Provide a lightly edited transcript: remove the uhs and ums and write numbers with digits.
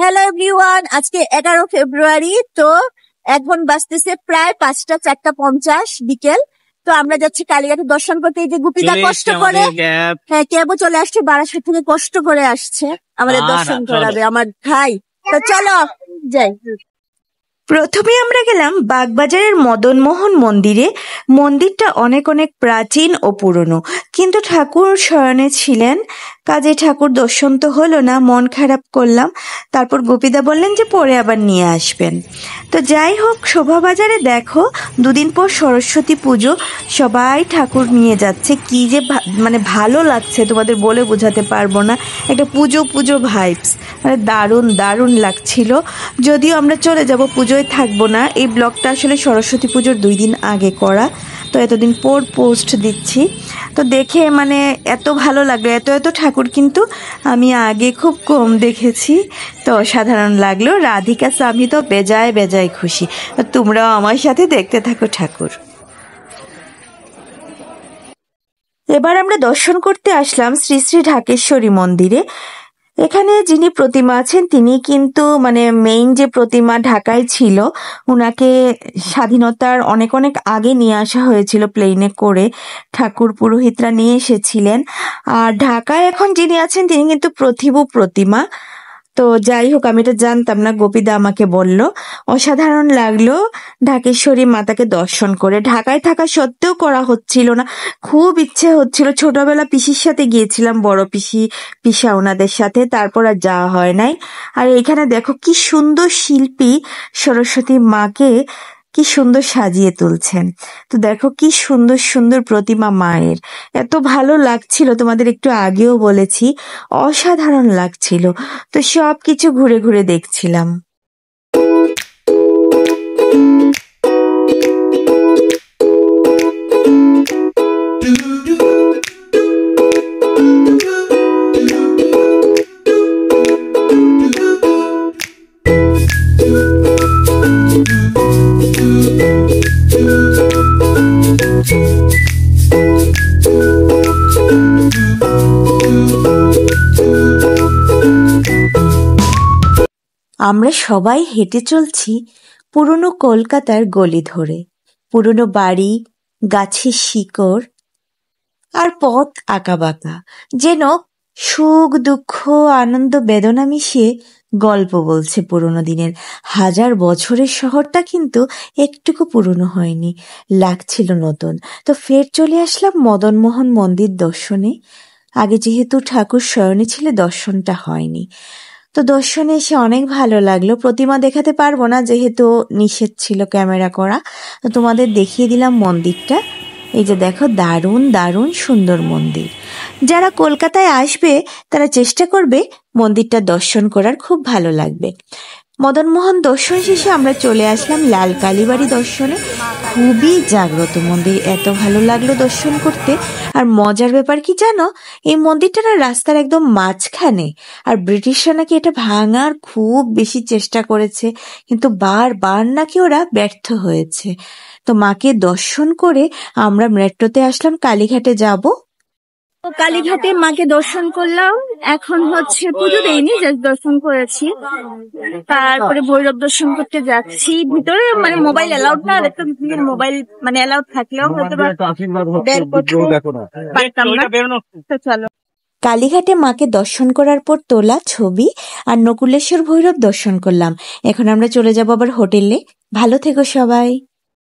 Hello everyone, আজকে 11 ফেব্রুয়ারি। তো এখন বাজতেছে প্রায় 5টা 4:50 বিকেল। তো আমরা যাচ্ছি কালীঘাটে দর্শন করতে। এই যে গুপিদা কষ্ট করে, হ্যাঁ ক্যাবও চলে আসছে, বারাসাত থেকে কষ্ট করে আসছে আমাদের দর্শন করাবে আমার ভাই। তো চলো যাই। প্রথমে আমরা গেলাম বাগবাজারের মদনমোহন মন্দিরে। মন্দিরটা অনেক অনেক প্রাচীন ও পুরনো, কিন্তু ঠাকুর শয়নে ছিলেন, কাজে ঠাকুর দর্শন তো হলো না, মন খারাপ করলাম। তারপর গোপীদা বললেন যে পরে আবার নিয়ে আসবেন। তো যাই হোক, শোভাবাজারে দেখো 2 দিন পর সরস্বতী পুজো, সবাই ঠাকুর নিয়ে যাচ্ছে। কি যে মানে ভালো লাগছে, তোমাদের বলে বোঝাতে পারবো না। একটা পুজো পুজো ভাইবস, মানে দারুণ দারুণ লাগছিল। যদিও আমরা চলে যাব, পুজোয় থাকবো না। এই ব্লগটা আসলে সরস্বতী পুজোর 2 দিন আগে করা, তো এতদিন পর পোস্ট দিচ্ছি। তো দেখে মানে এত ভালো লাগলো, এত এত ঠাকুর কিন্তু আমি আগে খুব কম দেখেছি। তো অসাধারণ লাগলো। রাধিকা স্বামী তো বেজায় বেজায় খুশি। তোমরাও আমার সাথে দেখতে থাকো ঠাকুর। এবার আমরা দর্শন করতে আসলাম শ্রী শ্রী ঢাকেশ্বরী মন্দিরে। এখানে যিনি প্রতিমা আছেন তিনি কিন্তু মানে মেইন যে প্রতিমা ঢাকায় ছিল, উনাকে স্বাধীনতার অনেক অনেক আগে নিয়ে আসা হয়েছিল প্লেনে করে, ঠাকুর পুরোহিতরা নিয়ে এসেছিলেন। আর ঢাকায় এখন যিনি আছেন তিনি কিন্তু প্রতিভু প্রতিমা। তো যাই হোক, আমি এটা জানতাম না, গোপীদা আমাকে বলল। অসাধারণ লাগলো ঢাকেশ্বরী মাতাকে দর্শন করে। ঢাকায় থাকা সত্ত্বেও করা হচ্ছিল না, খুব ইচ্ছে হচ্ছিল। ছোটবেলা পিসির সাথে গিয়েছিলাম, বড় পিসি পিসা ওনাদের সাথে, তারপর আর যাওয়া হয় নাই। আর এখানে দেখো কি সুন্দর শিল্পী সরস্বতী মাকে কি সুন্দর সাজিয়ে তুলছেন। তো দেখো কি সুন্দর সুন্দর প্রতিমা মায়ের, এত ভালো লাগছিল, তোমাদের একটু আগেও বলেছি, অসাধারণ লাগছিল। তো সব কিছু ঘুরে ঘুরে দেখছিলাম। আমরা সবাই হেঁটে চলছি পুরনো কলকাতার গলি ধরে। পুরনো বাড়ি, গাছের শিকড় আর পথ আঁকাবাঁকা, যেন সুখ দুঃখ আনন্দ বেদনা মিশিয়ে গল্প বলছে পুরনো দিনের। 1000 বছরের শহরটা কিন্তু একটুকু পুরনো হয়নি, লাগছিল নতুন। তো ফের চলে আসলাম মদনমোহন মন্দির দর্শনে। আগে যেহেতু ঠাকুর শয়নে ছিল, দর্শনটা হয়নি। তো দর্শনে এসে অনেক ভালো লাগলো। প্রতিমা দেখাতে পারবো না যেহেতু নিষেধ ছিল ক্যামেরা করা, তো তোমাদের দেখিয়ে দিলাম মন্দিরটা। এই যে দেখো, দারুণ দারুণ সুন্দর মন্দির। যারা কলকাতায় আসবে তারা চেষ্টা করবে মন্দিরটা দর্শন করার, খুব ভালো লাগবে। মদনমোহন দর্শন শেষে আমরা চলে আসলাম লাল কালীবাড়ি দর্শনে। খুবই জাগ্রত মন্দির, এত ভালো লাগলো দর্শন করতে। আর মজার ব্যাপার কি জানো, এই মন্দিরটা না রাস্তার একদম মাঝখানে। আর ব্রিটিশরা নাকি এটা ভাঙার খুব বেশি চেষ্টা করেছে, কিন্তু বারবার নাকি ওরা ব্যর্থ হয়েছে। তো মাকে দর্শন করে আমরা মেট্রোতে আসলাম, কালীঘাটে যাব। তো কালীঘাটে মাকে দর্শন করলাম। এখন হচ্ছে পুজো দেয়নি, জাস্ট দর্শন করেছি। তারপরে ভৈরব দর্শন করতে যাচ্ছি। ভিতরে মানে মোবাইল অ্যালাউড না, মোবাইল মানে অ্যালাউড থাকলেও হয়তো পারতাম না। তো চলো। কালীঘাটে মাকে দর্শন করার পর তোলা ছবি আর নকুলেশ্বর ভৈরব দর্শন করলাম। এখন আমরা চলে যাব আবার হোটেলে। ভালো থেকো সবাই।